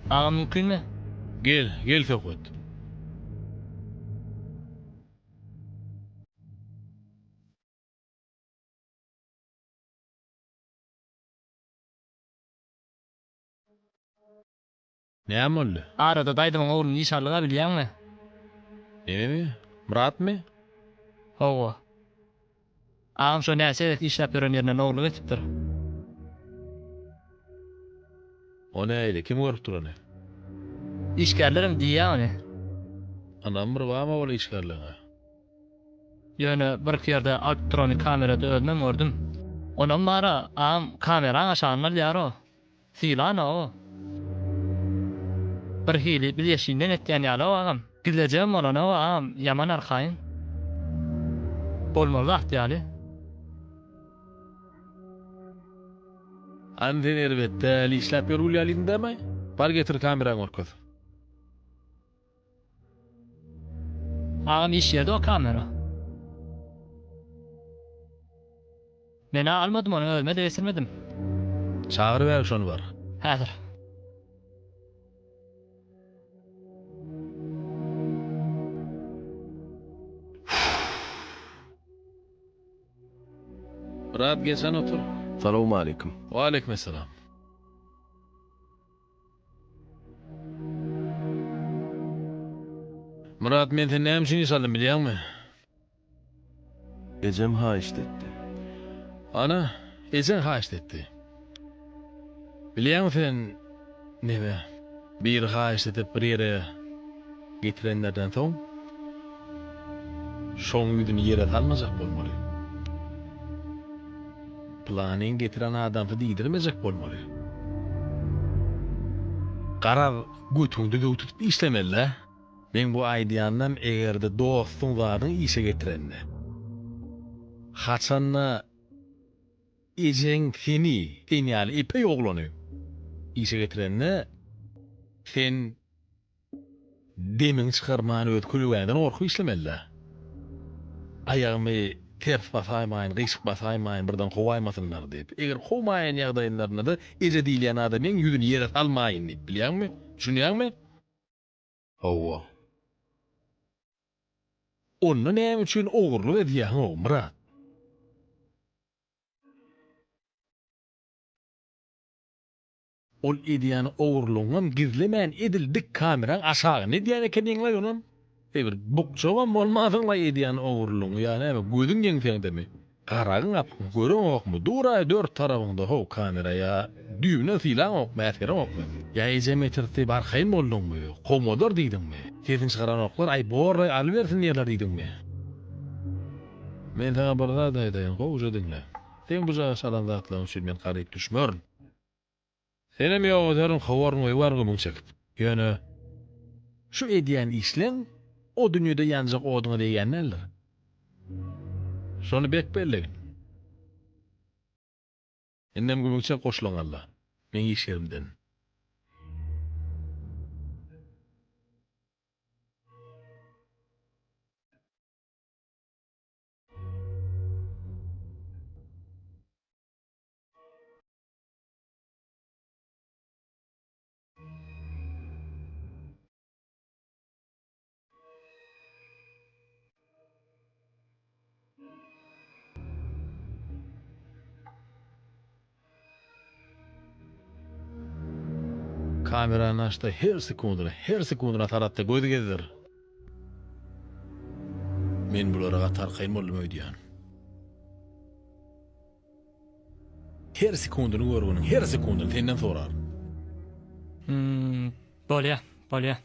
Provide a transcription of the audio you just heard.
Ağa mümkün mü? Gel Fekut. Näme oldu? Arada daýdyň oğlunu işarlyga bilýärmi? Neme? Murat mı? Howa. Ağam şo näse işläp ýören ýerinden oğlu getipdir. O näyle? Kim görüp durany? İşgärlerim diýär ony. Anam bir wama bola işgarlyga. Ýöne bir ýerde elektronik kamerada özüm gördüm. Ondan bara ağam kameraň aşagyna ýaro. Silana o. Bir hili bilýeşinden etýän ýaly o ağam. Gilejem bolany o ağam ýaman arkaýyn. Bolmaly ahtiyali. Anden elbette işläp ýörülýärligindämi? Bar getir kameraň orkaz. Ağam iş ýerde o kamera. Meni almadym onu ölme de esirmedim. Çağırıp ber şonu bar. Häzir. Murat gel sen otur. Salamu aleyküm. Wa aleykümselam. Murat men seni näme üçin işaldım bilýärmi? Ecem ha işletti. Ana, ezen haşt etti. Bilýärmi sen nebe? Bir haşt etip bir ýere getirenlerden soň şoň ýüzüni ýere salmajak bolmaly. Planyň getiren adamdy diýdirmejek bolmaly. Garar götüňde götüp işlemeli. Men bu aýdýandan egerde dostum baryň işe getirenni. Haçanna ejen seni, ýaly epey oglany işe getirenni sen demin çykarmany ötkülügänden orky işlemeli. Aýagymy ters basaýmaýyn, gyşyk basaýmaýyn, birden gowaýmasynlar diýip. Eger gowaýan ýagdaýlarynda da eje diýilýän adamyň ýüzüni ýere salmaýyn diýip, bilýärmi? Düşünýärmi? Hawa. Onu näme üçin ogurlyk edýän o, Murat? Ol edýän ogurlugyň gizlemän edildik kameraň aşagyny edýän ekeniňle ýonam. Bir bukçawan bolmadyňla edýän ogurlugyň, ýani gözüň ýeňsegdemi? Garagyň apyň, görüň okmy? Dura dört tarabyňda ho kamera ýa düýüne silan ok, mäsere okmy? Ýa ejemetirti barhaýyn bolduňmy? Komodor diýdiňmi? Sezin çykaran oklar ay boray alybersin ýerler diýdiňmi? Men sana bir zat aýdaýyn, gowy dinle. Sen bu jaga salan zatlaryň üçin men garyp düşmörün. Senem ýa-da hawaryň öýwargymy çekip. Ýöne şu edýän işleň o dünýede ýanjak oduňa diýen näler? Şonu bek bellegin. Ennem gümükçe koşulan Allah. Men iş yerimden. Kamerany açda her sekunduna taratda göz gezdir. Men bulara tarkaýyn boldum öýdýän. Her sekunduny görgüniň, her sekunduny senden sorar. Bolýa, bolýa.